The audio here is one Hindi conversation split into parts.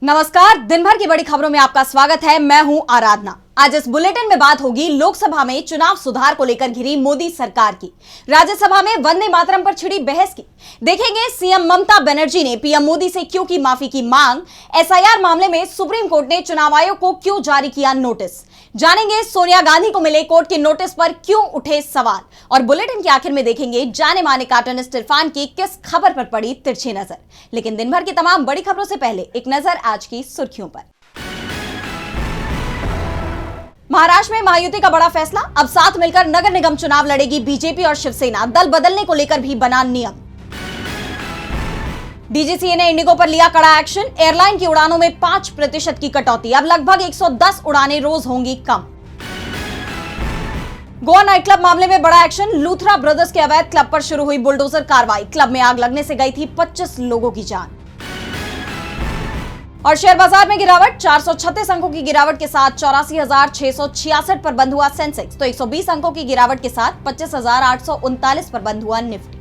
नमस्कार, दिन भर की बड़ी खबरों में आपका स्वागत है। मैं हूं आराधना। आज इस बुलेटिन में बात होगी लोकसभा में चुनाव सुधार को लेकर घिरी मोदी सरकार की, राज्यसभा में वंदे मातरम पर छिड़ी बहस की। देखेंगे सीएम ममता बनर्जी ने पीएम मोदी से क्यों की माफी की मांग, एसआईआर मामले में सुप्रीम कोर्ट ने चुनाव आयोग को क्यों जारी किया नोटिस, जानेंगे सोनिया गांधी को मिले कोर्ट के नोटिस पर क्यों उठे सवाल, और बुलेटिन के आखिर में देखेंगे जाने माने कार्टूनिस्ट इरफान की किस खबर पर पड़ी तिरछी नजर। लेकिन दिन भर की तमाम बड़ी खबरों से पहले एक नजर आज की सुर्खियों पर। महाराष्ट्र में महायुति का बड़ा फैसला, अब साथ मिलकर नगर निगम चुनाव लड़ेगी बीजेपी और शिवसेना। दल बदलने को लेकर भी बना नियम। डीजीसीए ने इंडिगो पर लिया कड़ा एक्शन, एयरलाइन की उड़ानों में 5% की कटौती, अब लगभग 110 उड़ानें रोज होंगी कम। गोवा नाइट क्लब मामले में बड़ा एक्शन, लूथरा ब्रदर्स के अवैध क्लब पर शुरू हुई बुलडोजर कार्रवाई, क्लब में आग लगने से गई थी 25 लोगों की जान। और शेयर बाजार में गिरावट, 436 अंकों की गिरावट के साथ 84,666 पर बंद हुआ सेंसेक्स, तो 120 अंकों की गिरावट के साथ 25,839 पर बंद हुआ निफ्टी।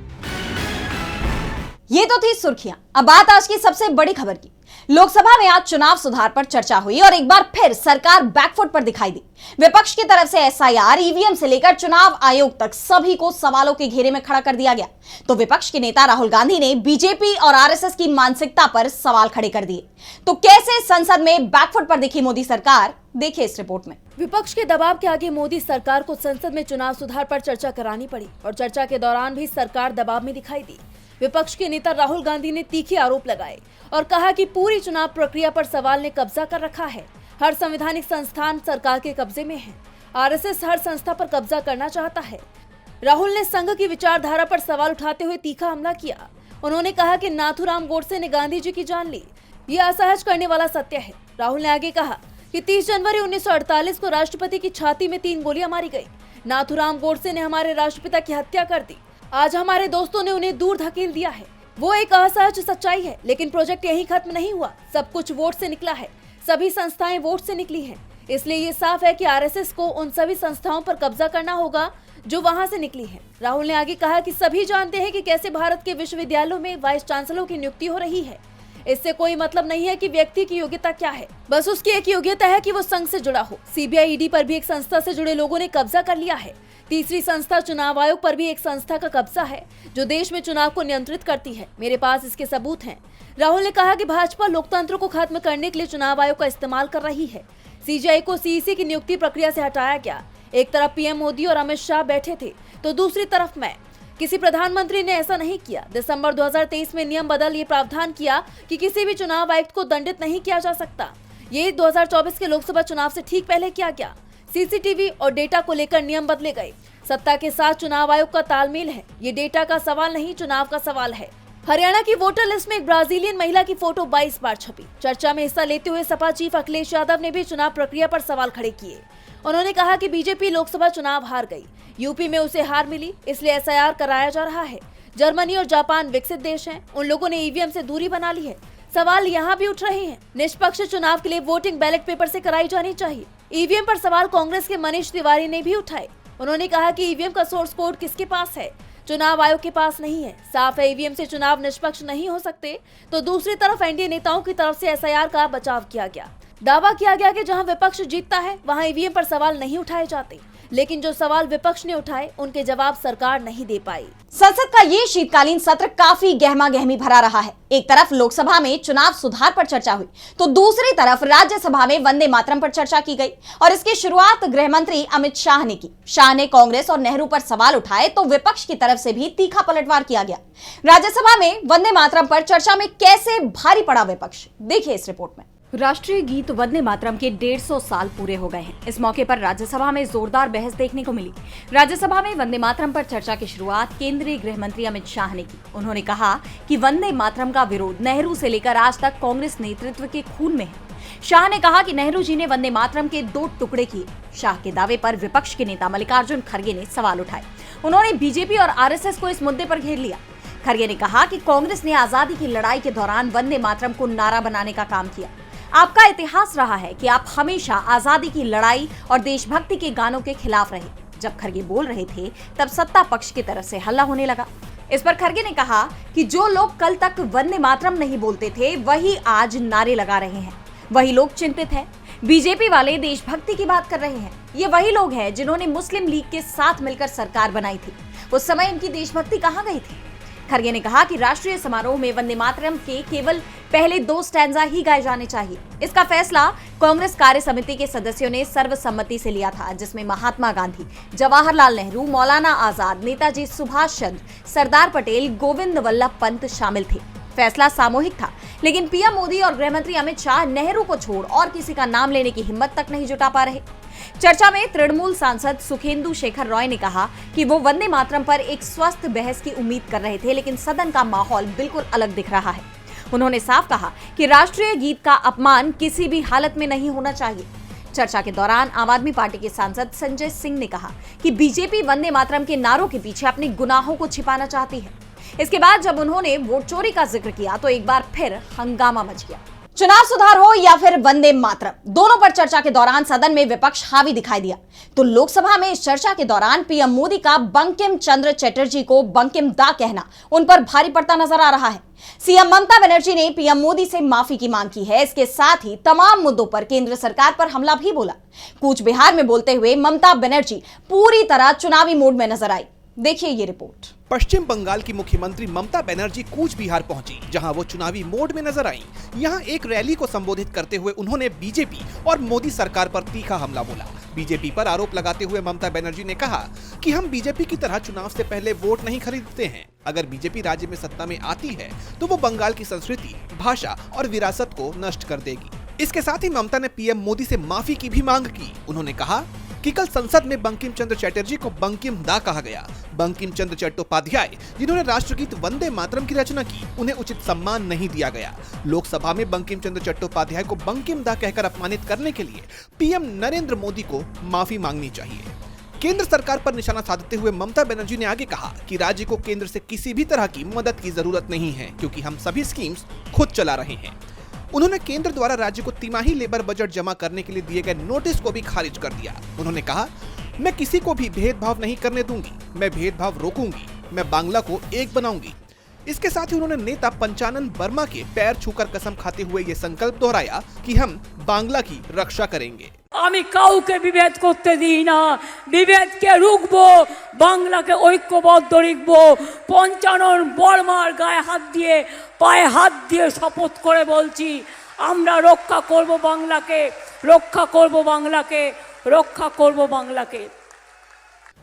ये तो थी सुर्खियां। अब बात आज की सबसे बड़ी खबर की। लोकसभा में आज चुनाव सुधार पर चर्चा हुई और एक बार फिर सरकार बैकफुट पर दिखाई दी। विपक्ष की तरफ से एसआईआर, ईवीएम से लेकर चुनाव आयोग तक सभी को सवालों के घेरे में खड़ा कर दिया गया। तो विपक्ष के नेता राहुल गांधी ने बीजेपी और आरएसएस की मानसिकता पर सवाल खड़े कर दिए। तो कैसे संसद में बैकफुट पर दिखी मोदी सरकार, देखिए इस रिपोर्ट में। विपक्ष के दबाव के आगे मोदी सरकार को संसद में चुनाव सुधार पर चर्चा करानी पड़ी और चर्चा के दौरान भी सरकार दबाव में दिखाई दी। विपक्ष के नेता राहुल गांधी ने तीखे आरोप लगाए और कहा कि पूरी चुनाव प्रक्रिया पर सवाल ने कब्जा कर रखा है। हर संवैधानिक संस्थान सरकार के कब्जे में है। आरएसएस हर संस्था पर कब्जा करना चाहता है। राहुल ने संघ की विचारधारा पर सवाल उठाते हुए तीखा हमला किया। उन्होंने कहा कि नाथूराम गोडसे ने गांधी जी की जान ली, ये असहज करने वाला सत्य है। राहुल ने आगे कहा कि 30 जनवरी 1948 को राष्ट्रपति की छाती में 3 गोलियां मारी गई। नाथूराम गोडसे ने हमारे राष्ट्रपिता की हत्या कर दी। आज हमारे दोस्तों ने उन्हें दूर धकेल दिया है। वो एक असहज सच्चाई है, लेकिन प्रोजेक्ट यहीं खत्म नहीं हुआ। सब कुछ वोट से निकला है, सभी संस्थाएं वोट से निकली हैं। इसलिए ये साफ है कि आरएसएस को उन सभी संस्थाओं पर कब्जा करना होगा जो वहां से निकली है। राहुल ने आगे कहा कि सभी जानते हैं कि कैसे भारत के विश्वविद्यालयों में वाइस चांसलरों की नियुक्ति हो रही है। इससे कोई मतलब नहीं है कि व्यक्ति की योग्यता क्या है, बस उसकी एक योग्यता है कि वो संघ से जुड़ा हो। सीबीआई, ईडी पर भी एक संस्था से जुड़े लोगों ने कब्जा कर लिया है। तीसरी संस्था चुनाव आयोग पर भी एक संस्था का कब्जा है जो देश में चुनाव को नियंत्रित करती है। मेरे पास इसके सबूत हैं। राहुल ने कहा कि भाजपा लोकतंत्र को खत्म करने के लिए चुनाव आयोग का इस्तेमाल कर रही है। सीजीआई को सीईसी की नियुक्ति प्रक्रिया से हटाया गया। एक तरफ पीएम मोदी और अमित शाह बैठे थे तो दूसरी तरफ मैं। किसी प्रधानमंत्री ने ऐसा नहीं किया। दिसंबर 2023 में नियम बदल ये प्रावधान किया कि किसी भी चुनाव आयुक्त को दंडित नहीं किया जा सकता। ये 2024 के लोकसभा चुनाव से ठीक पहले किया गया। सीसीटीवी और डेटा को लेकर नियम बदले गए। सत्ता के साथ चुनाव आयोग का तालमेल है। ये डेटा का सवाल नहीं, चुनाव का सवाल है। हरियाणा की वोटर लिस्ट में एक ब्राजीलियन महिला की फोटो 22 बार छपी। चर्चा में हिस्सा लेते हुए सपा चीफ अखिलेश यादव ने भी चुनाव प्रक्रिया पर सवाल खड़े किए। उन्होंने कहा कि बीजेपी लोकसभा चुनाव हार गई, यूपी में उसे हार मिली, इसलिए एसआईआर कराया जा रहा है। जर्मनी और जापान विकसित देश हैं, उन लोगों ने ईवीएम से दूरी बना ली है। सवाल यहाँ भी उठ रहे हैं। निष्पक्ष चुनाव के लिए वोटिंग बैलेट पेपर से कराई जानी चाहिए। ईवीएम पर सवाल कांग्रेस के मनीष तिवारी ने भी उठाए। उन्होंने कहा कि ईवीएम का सोर्स कोड किसके पास है, चुनाव आयोग के पास नहीं है। साफ है ईवीएम से चुनाव निष्पक्ष नहीं हो सकते। तो दूसरी तरफ एनडीए नेताओं की तरफ से एसआईआर का बचाव किया गया। दावा किया गया कि जहां विपक्ष जीतता है वहां ईवीएम पर सवाल नहीं उठाए जाते, लेकिन जो सवाल विपक्ष ने उठाए उनके जवाब सरकार नहीं दे पाई। संसद का ये शीतकालीन सत्र काफी गहमा गहमी भरा रहा है। एक तरफ लोकसभा में चुनाव सुधार पर चर्चा हुई तो दूसरी तरफ राज्यसभा में वंदे मातरम पर चर्चा की गई और इसकी शुरुआत गृह मंत्री अमित शाह ने की। शाह ने कांग्रेस और नेहरू पर सवाल उठाए तो विपक्ष की तरफ से भी तीखा पलटवार किया गया। राज्यसभा में वंदे मातरम पर चर्चा में कैसे भारी पड़ा विपक्ष, देखिए इस रिपोर्ट में। राष्ट्रीय गीत वंदे मातरम के 150 साल पूरे हो गए हैं। इस मौके पर राज्यसभा में जोरदार बहस देखने को मिली। राज्यसभा में वंदे मातरम पर चर्चा की शुरुआत केंद्रीय गृह मंत्री अमित शाह ने की। उन्होंने कहा कि वंदे मातरम का विरोध नेहरू से लेकर आज तक कांग्रेस नेतृत्व के खून में है। शाह ने कहा कि नेहरू जी ने वंदे मातरम के 2 टुकड़े किए। शाह के दावे पर विपक्ष के नेता मल्लिकार्जुन खड़गे ने सवाल उठाए। उन्होंने बीजेपी और आरएसएस को इस मुद्दे पर घेर लिया। खड़गे ने कहा कि कांग्रेस ने आजादी की लड़ाई के दौरान वंदे मातरम को नारा बनाने का काम किया। आपका इतिहास रहा है कि आप हमेशा आजादी की लड़ाई और देशभक्ति के गानों के खिलाफ रहे। जब खड़गे बोल रहे थे तब सत्ता पक्ष की तरफ से हल्ला होने लगा। इस पर खरगे ने कहा कि जो लोग कल तक वंदे मातरम नहीं बोलते थे वही आज नारे लगा रहे हैं, वही लोग चिंतित हैं। बीजेपी वाले देशभक्ति की बात कर रहे हैं। ये वही लोग हैं जिन्होंने मुस्लिम लीग के साथ मिलकर सरकार बनाई थी। उस समय इनकी देशभक्ति कहां गई थी? खरगे ने कहा कि राष्ट्रीय समारोह में वंदे मातरम के केवल पहले 2 स्टैंजा ही गाए जाने चाहिए। इसका फैसला कांग्रेस कार्य समिति के सदस्यों ने सर्वसम्मति से लिया था, जिसमें महात्मा गांधी, जवाहरलाल नेहरू, मौलाना आजाद, नेताजी सुभाष चंद्र, सरदार पटेल, गोविंद वल्लभ पंत शामिल थे। फैसला सामूहिक था, लेकिन पीएम मोदी और गृह मंत्री अमित शाह नेहरू को छोड़ और किसी का नाम लेने की हिम्मत तक नहीं जुटा पा रहे। चर्चा में तृणमूल सांसद सुखेंदु शेखर रॉय ने कहा कि वो वंदे मातरम पर एक स्वस्थ बहस की उम्मीद कर रहे थे, लेकिन सदन का माहौल बिल्कुल अलग दिख रहा है। उन्होंने साफ कहा कि राष्ट्रीय गीत का अपमान किसी भी हालत में नहीं होना चाहिए। चर्चा के दौरान आम आदमी पार्टी के सांसद संजय सिंह ने कहा कि बीजेपी वंदे मातरम के नारों के पीछे अपने गुनाहों को छिपाना चाहती है। इसके बाद जब उन्होंने वोट चोरी का जिक्र किया तो एक बार फिर हंगामा मच गया। चुनाव सुधार हो या फिर वंदे मातरम, दोनों पर चर्चा के दौरान सदन में विपक्ष हावी दिखाई दिया। तो लोकसभा में इस चर्चा के दौरान पीएम मोदी का बंकिम चंद्र चटर्जी को बंकिम दा कहना उन पर भारी पड़ता नजर आ रहा है। सीएम ममता बनर्जी ने पीएम मोदी से माफी की मांग की है। इसके साथ ही तमाम मुद्दों पर केंद्र सरकार पर हमला भी बोला। कूच बिहार में बोलते हुए ममता बनर्जी पूरी तरह चुनावी मूड में नजर आई। देखिए ये रिपोर्ट। पश्चिम बंगाल की मुख्यमंत्री ममता बनर्जी कूच बिहार पहुंची, जहां वो चुनावी मोड में नजर आई। यहां एक रैली को संबोधित करते हुए उन्होंने बीजेपी और मोदी सरकार पर तीखा हमला बोला। बीजेपी पर आरोप लगाते हुए ममता बनर्जी ने कहा कि हम बीजेपी की तरह चुनाव से पहले वोट नहीं खरीदते हैं। अगर बीजेपी राज्य में सत्ता में आती है तो वो बंगाल की संस्कृति, भाषा और विरासत को नष्ट कर देगी। इसके साथ ही ममता ने पीएम मोदी से माफी की भी मांग की। उन्होंने कहा कि कल संसद में बंकिम चंद्र चटर्जी को बंकिम दा कहा गया। बंकिम चंद्र चट्टोपाध्याय, जिन्होंने राष्ट्रगीत वंदे मातरम की रचना की, उन्हें उचित सम्मान नहीं दिया गया। लोकसभा में बंकिम चंद्र चट्टोपाध्याय को बंकिम दा कहकर अपमानित करने के लिए पीएम नरेंद्र मोदी को माफी मांगनी चाहिए। केंद्र सरकार पर निशाना साधते हुए ममता बनर्जी ने आगे कहा कि राज्य को केंद्र से किसी भी तरह की मदद की जरूरत नहीं है, क्योंकि हम सभी स्कीम्स खुद चला रहे हैं। उन्होंने केंद्र द्वारा राज्य को तिमाही लेबर बजट जमा करने के लिए दिए गए नोटिस को भी खारिज कर दिया। उन्होंने कहा, मैं किसी को भी भेदभाव नहीं करने दूंगी, मैं भेदभाव रोकूंगी, मैं बांग्ला को एक बनाऊंगी। इसके साथ ही उन्होंने नेता पंचानन वर्मा के पैर छूकर कसम खाते हुए ये संकल्प दोहराया कि हम बांग्ला की रक्षा करेंगे। আমি কাউকে বিভেদ করতে দিই না, বিভেদকে রুখবো, বাংলাকে ঐক্যবদ্ধ রাখবো। পঞ্চানন বর্মার গায়ে হাত দিয়ে, পায়ে হাত দিয়ে শপথ করে বলছি, আমরা রক্ষা করব বাংলাকে, রক্ষা করব বাংলাকে, রক্ষা করব বাংলাকে।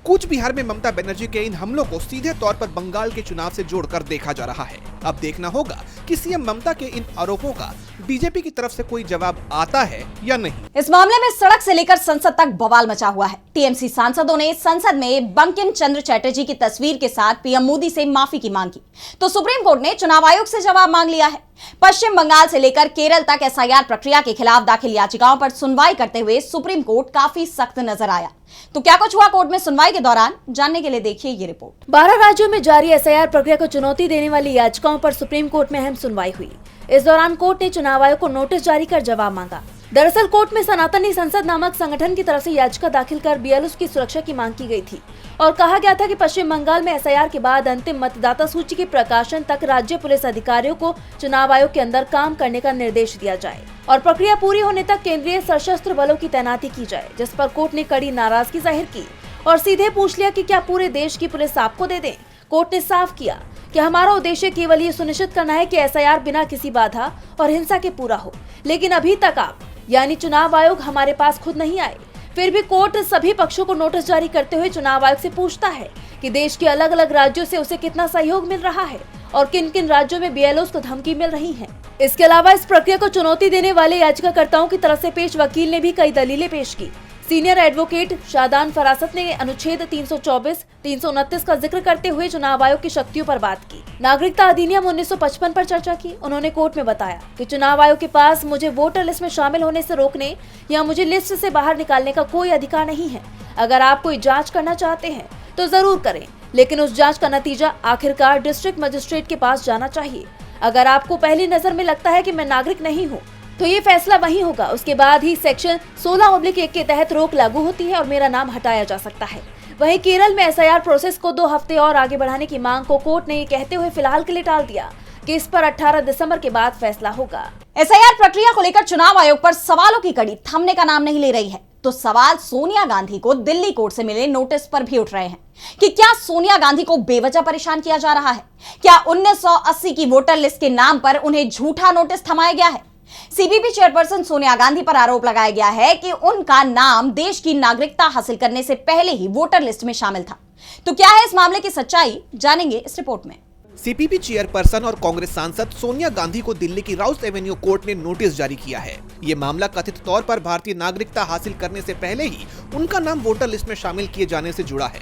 कूच बिहार में ममता बनर्जी के इन हमलों को सीधे तौर पर बंगाल के चुनाव से जोड़कर देखा जा रहा है। अब देखना होगा कि सीएम ममता के इन आरोपों का बीजेपी की तरफ से कोई जवाब आता है या नहीं। इस मामले में सड़क से लेकर संसद तक बवाल मचा हुआ है। टीएमसी सांसदों ने संसद में बंकिम चंद्र चटर्जी की तस्वीर के साथ पीएम मोदी से माफी की मांग की, तो सुप्रीम कोर्ट ने चुनाव आयोग से जवाब मांग लिया है। पश्चिम बंगाल से लेकर केरल तक एसआईआर प्रक्रिया के खिलाफ दाखिल याचिकाओं पर सुनवाई करते हुए सुप्रीम कोर्ट काफी सख्त नजर आया। तो क्या कुछ हुआ कोर्ट में सुनवाई के दौरान, जानने के लिए देखिए ये रिपोर्ट। 12 राज्यों में जारी एसआईआर प्रक्रिया को चुनौती देने वाली याचिकाओं पर सुप्रीम कोर्ट में अहम सुनवाई हुई। इस दौरान कोर्ट ने चुनाव आयोग को नोटिस जारी कर जवाब मांगा। दरअसल कोर्ट में सनातनी संसद नामक संगठन की तरफ से याचिका दाखिल कर बीएलओ की सुरक्षा की मांग की गई थी और कहा गया था कि पश्चिम बंगाल में एसआईआर के बाद अंतिम मतदाता सूची के प्रकाशन तक राज्य पुलिस अधिकारियों को चुनाव आयोग के अंदर काम करने का निर्देश दिया जाए और प्रक्रिया पूरी होने तक केंद्रीय सशस्त्र बलों की तैनाती की जाए, जिस पर कोर्ट ने कड़ी नाराजगी जाहिर की और सीधे पूछ लिया कि क्या पूरे देश की पुलिस आपको दे दें। कोर्ट ने साफ किया कि हमारा उद्देश्य केवल ये सुनिश्चित करना है कि एसआईआर बिना किसी बाधा और हिंसा के पूरा हो, लेकिन अभी तक आप यानी चुनाव आयोग हमारे पास खुद नहीं आए। फिर भी कोर्ट सभी पक्षों को नोटिस जारी करते हुए चुनाव आयोग से पूछता है कि देश के अलग अलग राज्यों से उसे कितना सहयोग मिल रहा है और किन किन राज्यों में बीएलओ को धमकी मिल रही है। इसके अलावा इस प्रक्रिया को चुनौती देने वाले याचिकाकर्ताओं की तरफ से पेश वकील ने भी कई दलीलें पेश की। सीनियर एडवोकेट शादान फरासत ने अनुच्छेद 324, 329 का जिक्र करते हुए चुनाव आयोग की शक्तियों पर बात की। नागरिकता अधिनियम 1955 पर चर्चा की। उन्होंने कोर्ट में बताया कि चुनाव आयोग के पास मुझे वोटर लिस्ट में शामिल होने से रोकने या मुझे लिस्ट से बाहर निकालने का कोई अधिकार नहीं है। अगर आप कोई जांच करना चाहते हैं तो जरूर करें, लेकिन उस जांच का नतीजा आखिरकार डिस्ट्रिक्ट मजिस्ट्रेट के पास जाना चाहिए। अगर आपको पहली नजर में लगता है कि मैं नागरिक नहीं हूँ तो ये फैसला वही होगा। उसके बाद ही सेक्शन 16/1 के तहत रोक लागू होती है और मेरा नाम हटाया जा सकता है। वहीं केरल में एसआईआर प्रोसेस को 2 हफ्ते और आगे बढ़ाने की मांग को कोर्ट ने ये कहते हुए फिलहाल के लिए टाल दिया कि इस पर 18 दिसंबर के बाद फैसला होगा। एसआईआर प्रक्रिया को लेकर चुनाव आयोग पर सवालों की कड़ी थमने का नाम नहीं ले रही है, तो सवाल सोनिया गांधी को दिल्ली कोर्ट से मिले नोटिस पर भी उठ रहे हैं कि क्या सोनिया गांधी को बेवजह परेशान किया जा रहा है? क्या 1980 की वोटर लिस्ट के नाम पर उन्हें झूठा नोटिस थमाया गया है? सीपीपी चेयरपर्सन सोनिया गांधी पर आरोप लगाया गया है कि उनका नाम देश की नागरिकता हासिल करने से पहले ही वोटर लिस्ट में शामिल था। तो क्या है इस मामले की सच्चाई, जानेंगे इस रिपोर्ट में। सीपीपी चेयरपर्सन और कांग्रेस सांसद सोनिया गांधी को दिल्ली की राउस एवेन्यू कोर्ट ने नोटिस जारी किया है। ये मामला कथित तौर पर भारतीय नागरिकता हासिल करने से पहले ही उनका नाम वोटर लिस्ट में शामिल किए जाने से जुड़ा है।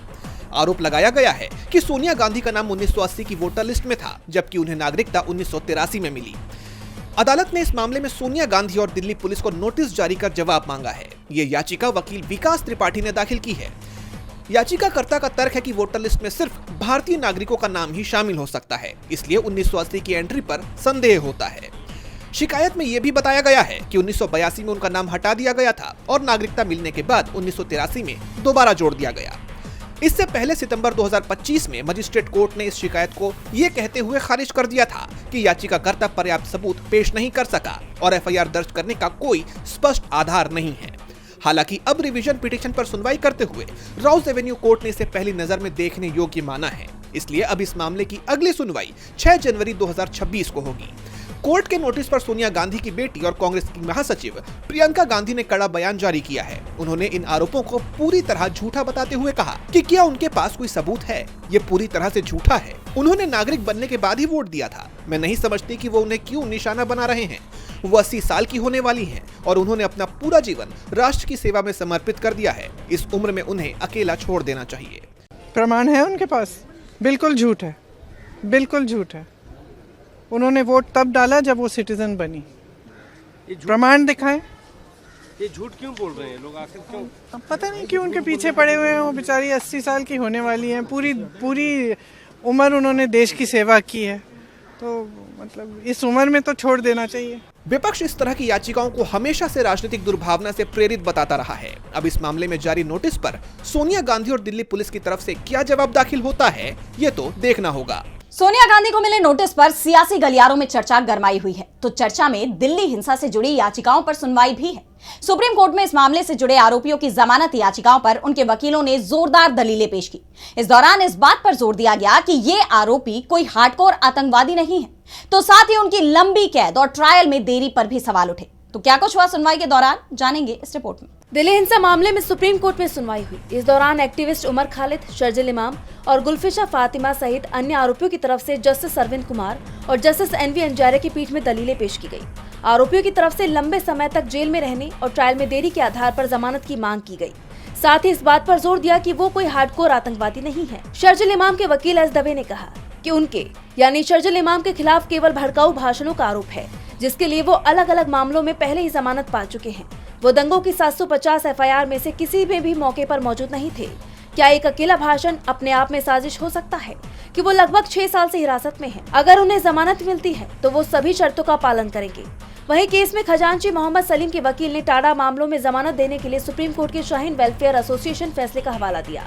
आरोप लगाया गया है कि सोनिया गांधी का नाम 1980 की वोटर लिस्ट में था, जबकि उन्हें नागरिकता 1983 में मिली। अदालत ने इस मामले में सोनिया गांधी और दिल्ली पुलिस को नोटिस जारी कर जवाब मांगा है। ये याचिका वकील विकास त्रिपाठी ने दाखिल की है। याचिकाकर्ता का तर्क है कि वोटर लिस्ट में सिर्फ भारतीय नागरिकों का नाम ही शामिल हो सकता है, इसलिए 1980 की एंट्री पर संदेह होता है। शिकायत में यह भी बताया गया है कि 1982 में उनका नाम हटा दिया गया था और नागरिकता मिलने के बाद 1983 में दोबारा जोड़ दिया गया। इससे पहले सितंबर 2025 में मजिस्ट्रेट कोर्ट ने इस शिकायत को ये कहते हुए खारिज कर दिया था कि याचिकाकर्ता पर्याप्त सबूत पेश नहीं कर सका और एफआईआर दर्ज करने का कोई स्पष्ट आधार नहीं है। हालांकि अब रिवीजन पिटीशन पर सुनवाई करते हुए राउस एवेन्यू कोर्ट ने इसे पहली नजर में देखने योग्य माना है, इसलिए अब इस मामले की अगली सुनवाई 6 जनवरी 2026 को होगी। कोर्ट के नोटिस पर सोनिया गांधी की बेटी और कांग्रेस की महासचिव प्रियंका गांधी ने कड़ा बयान जारी किया है। उन्होंने इन आरोपों को पूरी तरह झूठा बताते हुए कहा कि क्या उनके पास कोई सबूत है? ये पूरी तरह से झूठा है। उन्होंने नागरिक बनने के बाद ही वोट दिया था। मैं नहीं समझती कि वो उन्हें क्यों निशाना बना रहे हैं। वो 80 साल की होने वाली हैं और उन्होंने अपना पूरा जीवन राष्ट्र की सेवा में समर्पित कर दिया है। इस उम्र में उन्हें अकेला छोड़ देना चाहिए। प्रमाण है उनके पास? बिल्कुल झूठ है, बिल्कुल झूठ है। उन्होंने वोट तब डाला जब वो सिटीजन बनी। प्रमाण दिखाएं। ये झूठ क्यों बोल रहे हैं लोग आखिर, क्यों? अब पता नहीं क्यों उनके पीछे पड़े हुए हैं। वो बेचारी 80 साल की होने वाली हैं। पूरी उम्र उन्होंने देश की सेवा की है, तो मतलब इस उम्र में तो छोड़ देना चाहिए। विपक्ष इस तरह की याचिकाओं को हमेशा से राजनीतिक दुर्भावना से प्रेरित बताता रहा है। अब इस मामले में जारी नोटिस पर सोनिया गांधी और दिल्ली पुलिस की तरफ से क्या जवाब दाखिल होता है, ये तो देखना होगा। सोनिया गांधी को मिले नोटिस पर सियासी गलियारों में चर्चा गरमाई हुई है, तो चर्चा में दिल्ली हिंसा से जुड़ी याचिकाओं पर सुनवाई भी है। सुप्रीम कोर्ट में इस मामले से जुड़े आरोपियों की जमानत याचिकाओं पर उनके वकीलों ने जोरदार दलीलें पेश की। इस दौरान इस बात पर जोर दिया गया कि ये आरोपी कोई हार्डकोर आतंकवादी नहीं है, तो साथ ही उनकी लंबी कैद और ट्रायल में देरी पर भी सवाल उठे। तो क्या कुछ हुआ सुनवाई के दौरान, जानेंगे इस रिपोर्ट में। दिल्ली हिंसा मामले में सुप्रीम कोर्ट में सुनवाई हुई। इस दौरान एक्टिविस्ट उमर खालिद, शर्जिल इमाम और गुलफिशा फातिमा सहित अन्य आरोपियों की तरफ से जस्टिस अरविंद कुमार और जस्टिस एनवी अंजारे की पीठ में दलीलें पेश की गई। आरोपियों की तरफ से लंबे समय तक जेल में रहने और ट्रायल में देरी के आधार पर जमानत की मांग की गई। साथ ही इस बात पर जोर दिया कि वो कोई हार्डकोर आतंकवादी नहीं है। शर्जिल इमाम के वकील एस दवे ने कहा कि उनके यानी शर्जिल इमाम के खिलाफ केवल भड़काऊ भाषणों का आरोप है, जिसके लिए वो अलग अलग मामलों में पहले ही जमानत पा चुके हैं। वो दंगों की 750 एफआईआर में से किसी में भी मौके पर मौजूद नहीं थे। क्या एक अकेला भाषण अपने आप में साजिश हो सकता है कि वो लगभग 6 साल से हिरासत में हैं? अगर उन्हें जमानत मिलती है तो वो सभी शर्तों का पालन करेंगे। वहीं केस में खजांची मोहम्मद सलीम के वकील ने टाडा मामलों में जमानत देने के लिए सुप्रीम कोर्ट के शाहीन वेलफेयर एसोसिएशन फैसले का हवाला दिया।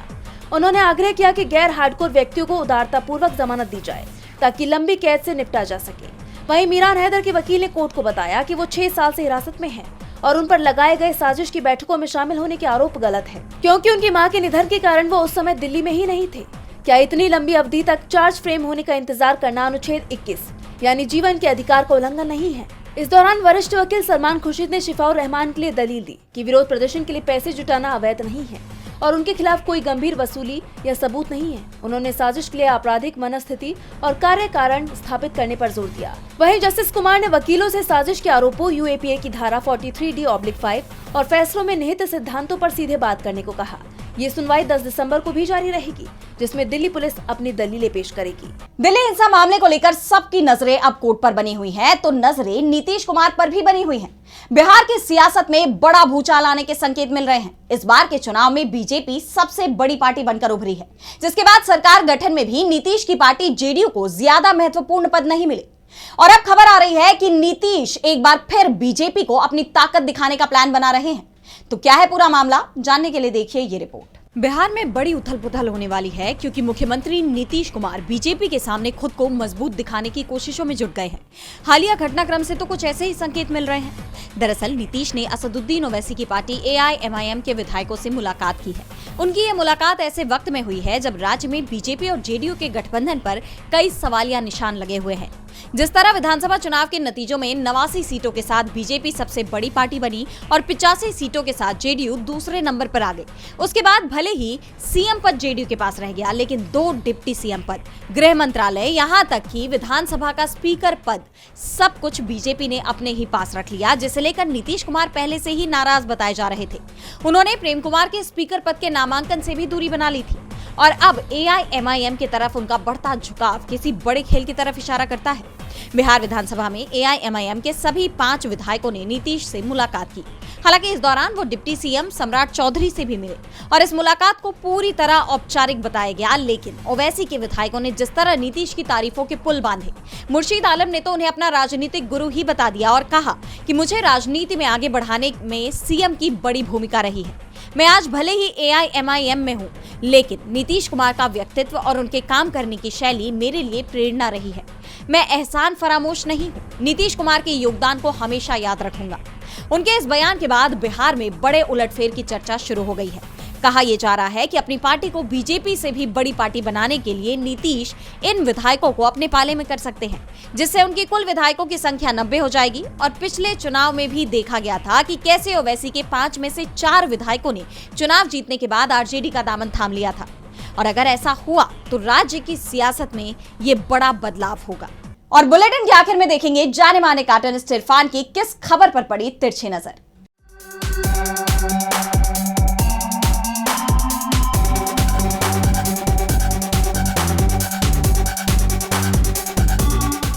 उन्होंने आग्रह किया कि गैर हार्डकोर व्यक्तियों को उदारतापूर्वक जमानत दी जाए ताकि लंबी कैद से निपटा जा सके। वहीं मीरान हैदर के वकील ने कोर्ट को बताया कि वो 6 साल से हिरासत में हैं और उन पर लगाए गए साजिश की बैठकों में शामिल होने के आरोप गलत है, क्योंकि उनकी मां के निधन के कारण वो उस समय दिल्ली में ही नहीं थे। क्या इतनी लंबी अवधि तक चार्ज फ्रेम होने का इंतजार करना अनुच्छेद 21 यानी जीवन के अधिकार का उल्लंघन नहीं है? इस दौरान वरिष्ठ वकील सलमान खुर्शीद ने शिफाउर रहमान के लिए दलील दी कि विरोध प्रदर्शन के लिए पैसे जुटाना अवैध नहीं है और उनके खिलाफ कोई गंभीर वसूली या सबूत नहीं है। उन्होंने साजिश के लिए आपराधिक मनस्थिति और कार्य कारण स्थापित करने पर जोर दिया। वहीं जस्टिस कुमार ने वकीलों से साजिश के आरोपों, यूएपीए की धारा 43D/5 और फैसलों में निहित सिद्धांतों पर सीधे बात करने को कहा। ये सुनवाई 10 दिसंबर को भी जारी रहेगी, जिसमें दिल्ली पुलिस अपनी दलीलें पेश करेगी। दिल्ली हिंसा मामले को लेकर सबकी नजरें अब कोर्ट पर बनी हुई हैं, तो नजरें नीतीश कुमार पर भी बनी हुई हैं। बिहार की सियासत में बड़ा भूचाल आने के संकेत मिल रहे हैं। इस बार के चुनाव में बीजेपी सबसे बड़ी पार्टी बनकर उभरी है, जिसके बाद सरकार गठन में भी नीतीश की पार्टी जेडीयू को ज्यादा महत्वपूर्ण पद नहीं मिले। और अब खबर आ रही है कि नीतीश एक बार फिर बीजेपी को अपनी ताकत दिखाने का प्लान बना रहे हैं। तो क्या है पूरा मामला, जानने के लिए देखिए ये रिपोर्ट। बिहार में बड़ी उथल-पुथल होने वाली है क्योंकि मुख्यमंत्री नीतीश कुमार बीजेपी के सामने खुद को मजबूत दिखाने की कोशिशों में जुट गए हैं। हालिया घटनाक्रम से तो कुछ ऐसे ही संकेत मिल रहे हैं। दरअसल नीतीश ने असदुद्दीन ओवैसी की पार्टी AIMIM के विधायकों से मुलाकात की है। उनकी ये मुलाकात ऐसे वक्त में हुई है जब राज्य में बीजेपी और JDU के गठबंधन पर कई सवालिया निशान लगे हुए हैं। जिस तरह विधानसभा चुनाव के नतीजों में 89 सीटों के साथ बीजेपी सबसे बड़ी पार्टी बनी और 85 सीटों के साथ JDU दूसरे नंबर पर आ गई। उसके बाद भले ही CM पद JDU के पास रह गया, लेकिन 2 डिप्टी CM पद, गृह मंत्रालय, यहाँ तक कि विधानसभा का स्पीकर पद, सब कुछ बीजेपी ने अपने ही पास रख लिया, जिसे लेकर नीतीश कुमार पहले से ही नाराज बताए जा रहे थे। उन्होंने प्रेम कुमार के स्पीकर पद के नामांकन से भी दूरी बना ली थी और अब AIMIM की तरफ उनका बढ़ता झुकाव किसी बड़े खेल की तरफ इशारा करता है। बिहार विधानसभा में AIMIM के सभी 5 विधायकों ने नीतीश से मुलाकात की। हालांकि इस दौरान वो डिप्टी CM सम्राट चौधरी से भी मिले और इस मुलाकात को पूरी तरह औपचारिक बताया गया, लेकिन ओवैसी के विधायकों ने जिस तरह नीतीश की तारीफों के पुल बांधे, मुर्शीद आलम ने तो उन्हें अपना राजनीतिक गुरु ही बता दिया और कहा कि मुझे राजनीति में आगे बढ़ाने में CM की बड़ी भूमिका रही है। मैं आज भले ही AIMIM में हूँ, लेकिन नीतीश कुमार का व्यक्तित्व और उनके काम करने की शैली मेरे लिए प्रेरणा रही है। मैं एहसान फरामोश नहीं हूँ, नीतीश कुमार के योगदान को हमेशा याद रखूंगा। उनके इस बयान के बाद बिहार में बड़े उलटफेर की चर्चा शुरू हो गई है। कहा यह जा रहा है कि अपनी पार्टी को बीजेपी से भी बड़ी पार्टी बनाने के लिए नीतीश इन विधायकों को अपने पाले में कर सकते हैं, जिससे उनकी कुल विधायकों की संख्या 90 हो जाएगी। और पिछले चुनाव में भी देखा गया था कि कैसे ओवैसी के 5 में से 4 विधायकों ने चुनाव जीतने के बाद RJD का दामन थाम लिया था। और अगर ऐसा हुआ तो राज्य की सियासत में ये बड़ा बदलाव होगा। और बुलेटिन के आखिर में देखेंगे जाने माने कार्टूनिस्ट इरफान की किस खबर पर पड़ी तिरछी नजर।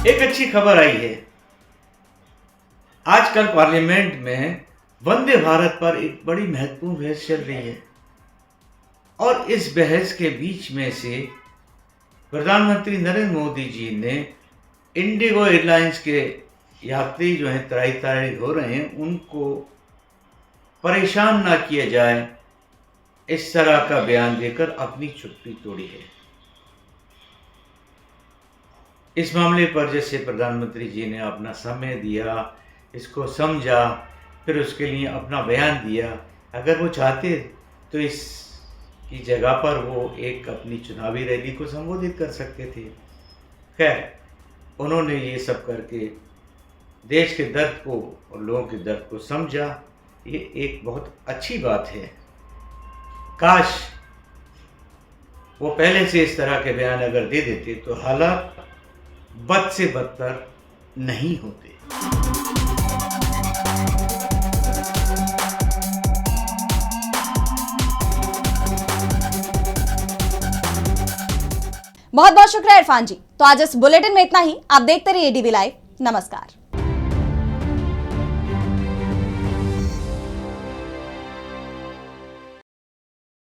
एक अच्छी खबर आई है। आजकल पार्लियामेंट में वंदे भारत पर एक बड़ी महत्वपूर्ण बहस चल रही है और इस बहस के बीच में से प्रधानमंत्री नरेंद्र मोदी जी ने इंडिगो एयरलाइंस के यात्री जो हैं त्राही हो रहे हैं, उनको परेशान ना किया जाए, इस तरह का बयान देकर अपनी चुप्पी तोड़ी है। इस मामले पर जैसे प्रधानमंत्री जी ने अपना समय दिया, इसको समझा, फिर उसके लिए अपना बयान दिया। अगर वो चाहते तो इसकी जगह पर वो एक अपनी चुनावी रैली को संबोधित कर सकते थे। खैर, उन्होंने ये सब करके देश के दर्द को और लोगों के दर्द को समझा। ये एक बहुत अच्छी बात है। काश वो पहले से इस तरह के बयान अगर दे देते तो हालात बद से बदतर नहीं होते। बहुत बहुत शुक्रिया इरफान जी। तो आज इस बुलेटिन में इतना ही। आप देखते रहिए DB लाइव। नमस्कार।